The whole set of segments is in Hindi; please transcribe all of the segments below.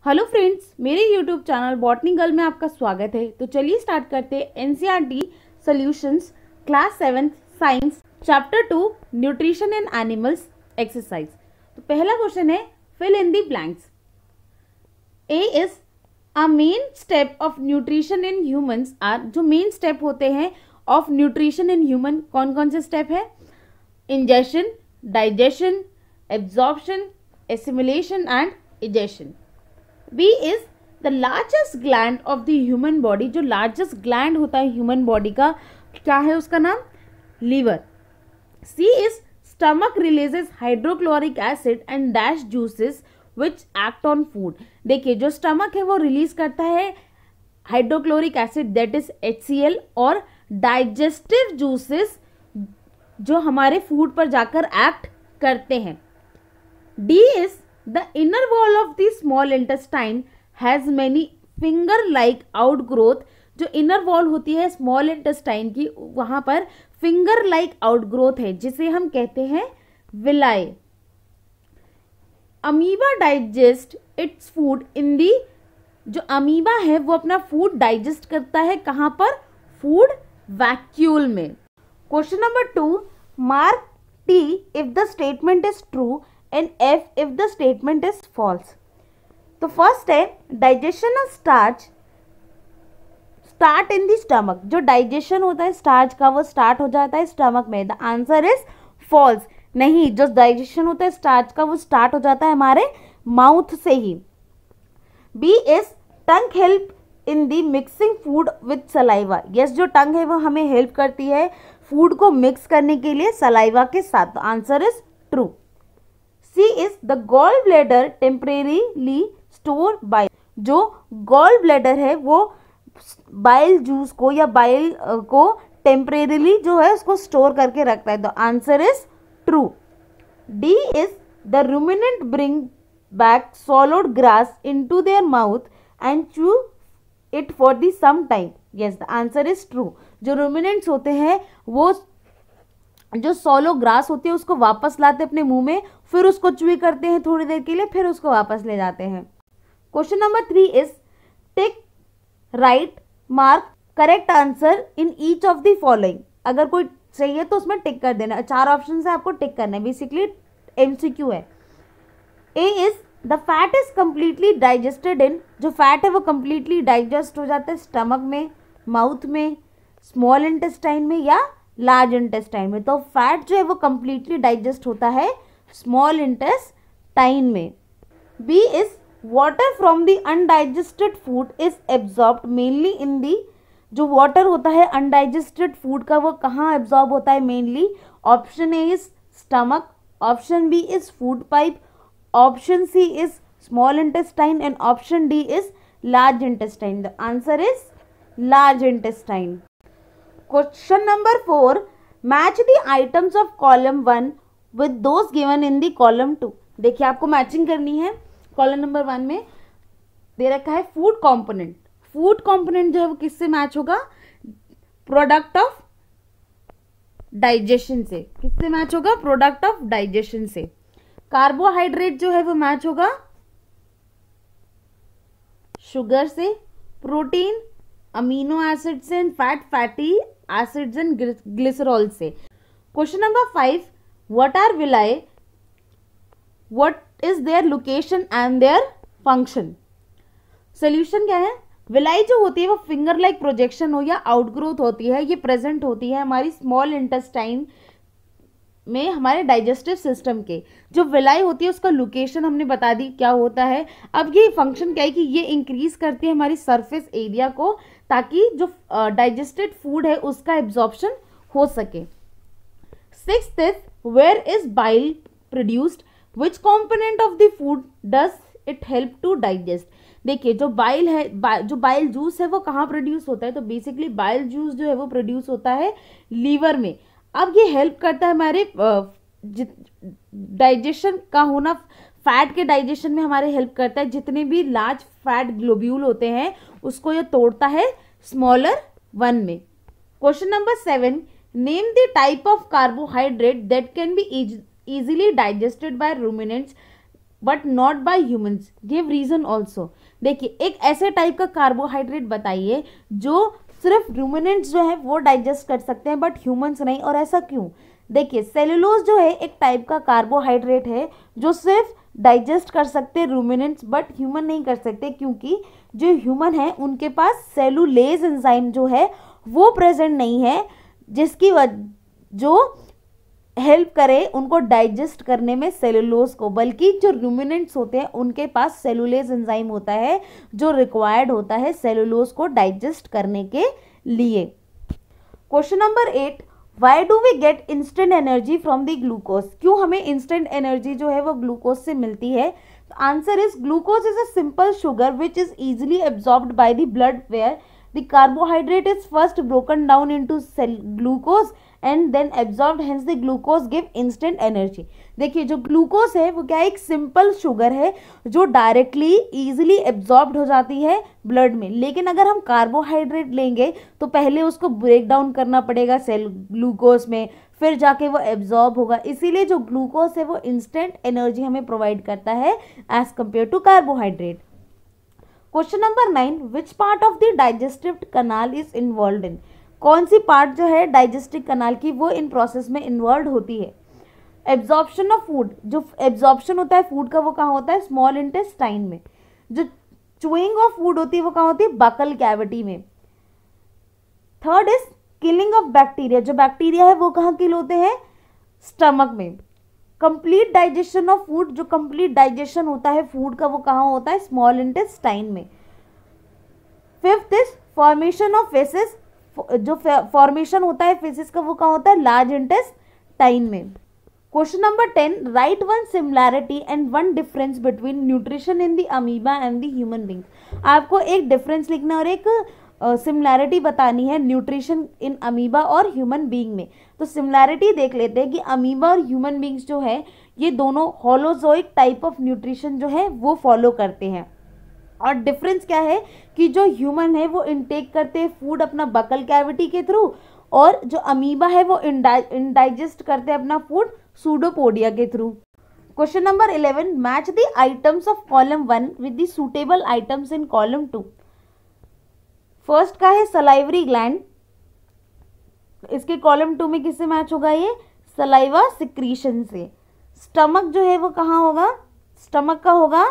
हेलो फ्रेंड्स, मेरे यूट्यूब चैनल बॉटनी गर्ल में आपका स्वागत है। तो चलिए स्टार्ट करते हैं NCERT solutions class 7 science chapter 2 nutrition in animals exercise. तो पहला क्वेश्चन है fill in the blanks. A is a main step of nutrition in humans are. जो मेन स्टेप होते हैं ऑफ न्यूट्रिशन इन ह्यूमन, कौन कौन से स्टेप है? Ingestion, digestion, absorption, assimilation and egestion. B is the largest gland of the human body. जो लार्जेस्ट ग्लैंड होता है ह्यूमन बॉडी का, क्या है उसका नाम? Liver. C is stomach releases hydrochloric acid and dash juices which act on food. देखिए, जो स्टमक है वो रिलीज करता है hydrochloric acid that is HCl और डाइजेस्टिव जूसेस जो हमारे फूड पर जाकर एक्ट करते हैं। D is the inner wall of the small intestine has many finger like outgrowth। जो inner wall होती है small intestine की, वहां पर finger like outgrowth है जिसे हम कहते हैं villi। Amoeba digest its food in the. जो अमीबा है वो अपना फूड डाइजेस्ट करता है कहां पर? फूड वैक्यूल में। Question number 2, mark T if the statement is true and F if the statement is false। तो फर्स्ट है digestion of start in the stomach. जो डाइजेशन होता है स्टार्च का वो स्टार्ट हो जाता है स्टमक में। The answer is false. नहीं, जो डाइजेशन होता है स्टार्च का वो स्टार्ट हो जाता है हमारे माउथ से ही। B is tongue help in the mixing food with saliva. Yes, जो टंग है वो हमें हेल्प करती है फूड को मिक्स करने के लिए सलाइवा के साथ। Answer is true. C is the gall bladder temporarily store bile. जो गॉल ब्लैडर है वो बाइल जूस को या बाइल को टेम्परेरीली जो है उसको स्टोर करके रखता है। The answer is true. D is the ruminant bring back swallowed grass into their mouth and chew it for the some time. Yes, the answer is true. जो रूमिनेंट्स होते हैं वो जो सॉलो ग्रास होती है उसको वापस लाते अपने मुंह में, फिर उसको च्यूई करते हैं थोड़ी देर के लिए, फिर उसको वापस ले जाते हैं। Question number 3 is tick right mark correct answer in each of the following. अगर कोई चाहिए तो उसमें टिक कर देना। 4 ऑप्शन से आपको टिक करना है, बेसिकली MCQ है। A is the fat is completely digested in. जो फैट है वो कंप्लीटली डाइजेस्ट हो जाता है स्टमक में, माउथ में, स्मॉल इंटेस्टाइन में या लार्ज इंटेस्टाइन में। तो फैट जो है वो कंप्लीटली डाइजेस्ट होता है स्मॉल इंटेस्टाइन में। B is water from the undigested food is absorbed mainly in the. जो वाटर होता है अनडाइजेस्टेड फूड का वो कहाँ एब्जॉर्ब होता है mainly? Option A is stomach, option B is food pipe, option C is small intestine and option D is large intestine. The answer is large intestine. Question number 4, match the items of column 1 with those given in the column 2। देखिए, आपको मैचिंग करनी है। कॉलम नंबर 1 में दे रखा है फूड कंपोनेंट। फूड कंपोनेंट जो है वो किससे मैच होगा? प्रोडक्ट ऑफ डाइजेशन से। किससे मैच होगा? प्रोडक्ट ऑफ डाइजेशन से। कार्बोहाइड्रेट जो है वो मैच होगा शुगर से, प्रोटीन अमीनो एसिड से and fatty acids and glycerol से। Question number 5, what are villi, what is their location and their function. Solution क्या है? विलाई जो होती है वो फिंगर लाइक प्रोजेक्शन हो या आउटग्रोथ होती है, ये प्रेजेंट होती है हमारी स्मॉल इंटेस्टाइन में, हमारे डाइजेस्टिव सिस्टम के। जो विलाई होती है उसका लोकेशन हमने बता दी क्या होता है। अब ये फंक्शन क्या है कि ये इंक्रीज करती है हमारी सरफेस एरिया को, ताकि जो डाइजेस्टेड फूड है उसका एब्जॉर्प्शन हो सके। 6th is where is bile produced, which component of the food does it help to digest. देखिए, जो बाइल है, जो बाइल जूस है वो कहाँ प्रोड्यूस होता है? तो बेसिकली बाइल जूस जो है वो प्रोड्यूस होता है लीवर में। अब ये हेल्प करता है हमारे डाइजेशन का होना, फैट के डाइजेशन में हमारे हेल्प करता है। जितने भी लार्ज फैट ग्लोब्यूल होते हैं उसको ये तोड़ता है स्मॉलर 1 में। Question number 7, name the type of carbohydrate that can be easily digested by ruminants. But not by humans, give reason also. देखिए एक ऐसे टाइप का कार्बोहाइड्रेट बताइए जो सिर्फ रूमिनेंट्स जो है वो डाइजेस्ट कर सकते हैं बट ह्यूमंस नहीं, और ऐसा क्यों? देखिए सेलुलोज जो है एक टाइप का कार्बोहाइड्रेट है जो सिर्फ डाइजेस्ट कर सकते हैं रूमिनेंट्स बट ह्यूमन नहीं कर सकते, क्योंकि जो ह्यूमन है उनके पास सेलुलेज एंजाइम जो है वो प्रेजेंट नहीं है, जिसकी जो हेल्प करे उनको डाइजेस्ट करने में सेलुलोज को, बल्कि जो रूमिनेंट्स होते हैं उनके पास सेलुलेज एंजाइम होता है जो रिक्वायर्ड होता है सेलुलोज को डाइजेस्ट करने के लिए। Question number 8, why do we get instant energy from the glucose? क्यों हमें इंस्टेंट एनर्जी जो है वो ग्लूकोज से मिलती है? Answer is glucose is a simple sugar which is easily absorbed by the blood where the carbohydrate is first broken down into glucose and then absorbed, hence the glucose give instant energy. देखिए जो ग्लूकोज है वो क्या है, एक सिंपल शुगर है जो डायरेक्टली इजीली एब्जॉर्ब्ड हो जाती है ब्लड में, लेकिन अगर हम कार्बोहाइड्रेट लेंगे तो पहले उसको ब्रेक डाउन करना पड़ेगा सेल ग्लूकोज में, फिर जाके वो एब्जॉर्ब होगा। इसीलिए जो ग्लूकोज है वो इंस्टेंट एनर्जी हमें प्रोवाइड करता है as compare to carbohydrate. Question number 9, which part of the digestive canal is involve in? कौन सी पार्ट जो है डाइजेस्टिव कनाल की वो इन प्रोसेस में इन्वॉल्व होती है? एब्जॉर्प्शन ऑफ फूड, जो एब्जॉर्प्शन होता है फूड का वो कहाँ होता है? स्मॉल इंटेस्टाइन में। जो चूइंग ऑफ फूड होती है वो कहाँ होती है? बकल कैविटी में। Third is killing of bacteria, जो बैक्टीरिया है वो कहाँ किल होते हैं? स्टमक में। कंप्लीट डाइजेशन ऑफ फूड, जो कंप्लीट डाइजेशन होता है फूड का वो कहाँ होता है? स्मॉल इंटेस्टाइन में। Fifth is formation of faces, जो फॉर्मेशन होता है फेसेस का वो कहाँ होता है? लार्ज इंटेस्टाइन में। Question number 10, right one similarity and one difference between nutrition in the amoeba and the human being. आपको एक डिफरेंस लिखना और एक सिमिलैरिटी बतानी है न्यूट्रिशन इन अमीबा और ह्यूमन बींग में। तो सिमिलैरिटी देख लेते हैं कि अमीबा और ह्यूमन बींग्स जो है ये दोनों होलोजोइक टाइप ऑफ न्यूट्रिशन जो है वो फॉलो करते हैं, और डिफरेंस क्या है कि जो ह्यूमन है वो इनटेक करते हैं फूड अपना बकल कैविटी के थ्रू, और जो अमीबा है वो इंडाइजेस्ट करते हैं अपना फूड सूडोपोडिया के through. Question number 11, match the items of column 1 with the suitable items in column 2। First का है सलाइवरी ग्लैंड, इसके कॉलम 2 में किससे मैच होगा? ये सलाइवा सिक्रीशन से। स्टमक जो है वो कहाँ होगा? स्टमक का होगा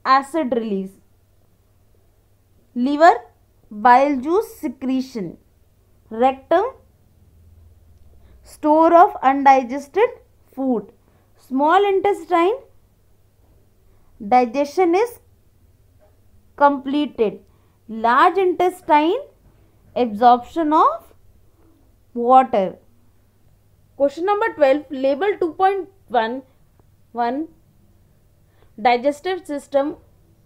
acid release. Liver bile juice secretion. Rectum store of undigested food. Small intestine digestion is completed. Large intestine absorption of water. Question number 12, label 2.1 digestive system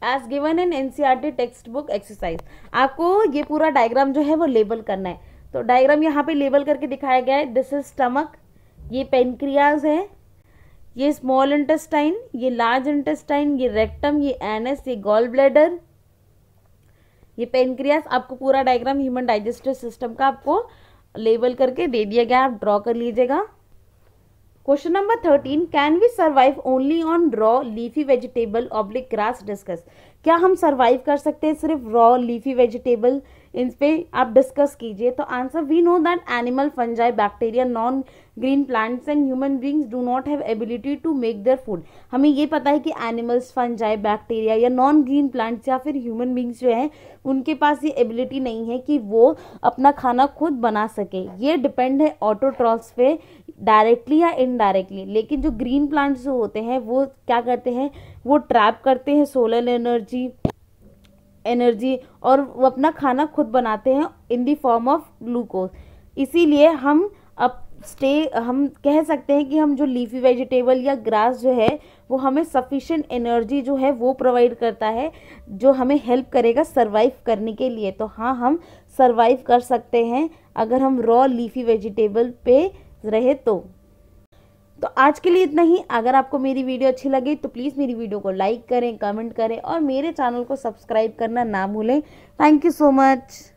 as given in NCERT textbook exercise। आपको ये पूरा डायग्राम जो है वो लेबल करना है, तो डायग्राम यहाँ पे लेबल करके दिखाया गया है। दिस इज स्टमक, ये पेनक्रियाज है, ये स्मॉल इंटेस्टाइन, ये लार्ज इंटेस्टाइन, ये रेक्टम, ये एनस, ये गॉल ब्लैडर, ये पेनक्रियास। आपको पूरा डायग्राम ह्यूमन डाइजेस्टिव सिस्टम का आपको लेबल करके दे दिया गया, आप ड्रॉ कर लीजिएगा। Question number 13, can we survive only on raw leafy vegetable oblique grass? Discuss. क्या हम सर्वाइव कर सकते हैं सिर्फ रॉ लीफी वेजिटेबल? इन पे आप डिस्कस कीजिए। तो answer, we know that animal, fungi, bacteria, non green plants and human beings do not have ability to make their food. हमें ये पता है कि एनिमल्स, फंजाई, बैक्टीरिया या नॉन ग्रीन प्लांट्स या फिर ह्यूमन बींग्स जो हैं उनके पास ये एबिलिटी नहीं है कि वो अपना खाना खुद बना सके। ये डिपेंड है ऑटोट्रॉफ्स पे डायरेक्टली या इनडायरेक्टली। लेकिन जो ग्रीन प्लांट्स जो होते हैं वो क्या करते हैं? वो ट्रैप करते हैं सोलर एनर्जी और वो अपना खाना खुद बनाते हैं in the form of glucose. इसीलिए हम हम कह सकते हैं कि हम जो लीफी वेजिटेबल या ग्रास जो है वो हमें सफिशिएंट एनर्जी जो है वो प्रोवाइड करता है, जो हमें हेल्प करेगा सरवाइव करने के लिए। तो हाँ, हम सरवाइव कर सकते हैं अगर हम रॉ लीफी वेजिटेबल पे रहे तो आज के लिए इतना ही। अगर आपको मेरी वीडियो अच्छी लगी तो प्लीज़ मेरी वीडियो को लाइक करें, कमेंट करें और मेरे चैनल को सब्सक्राइब करना ना भूलें। Thank you so much.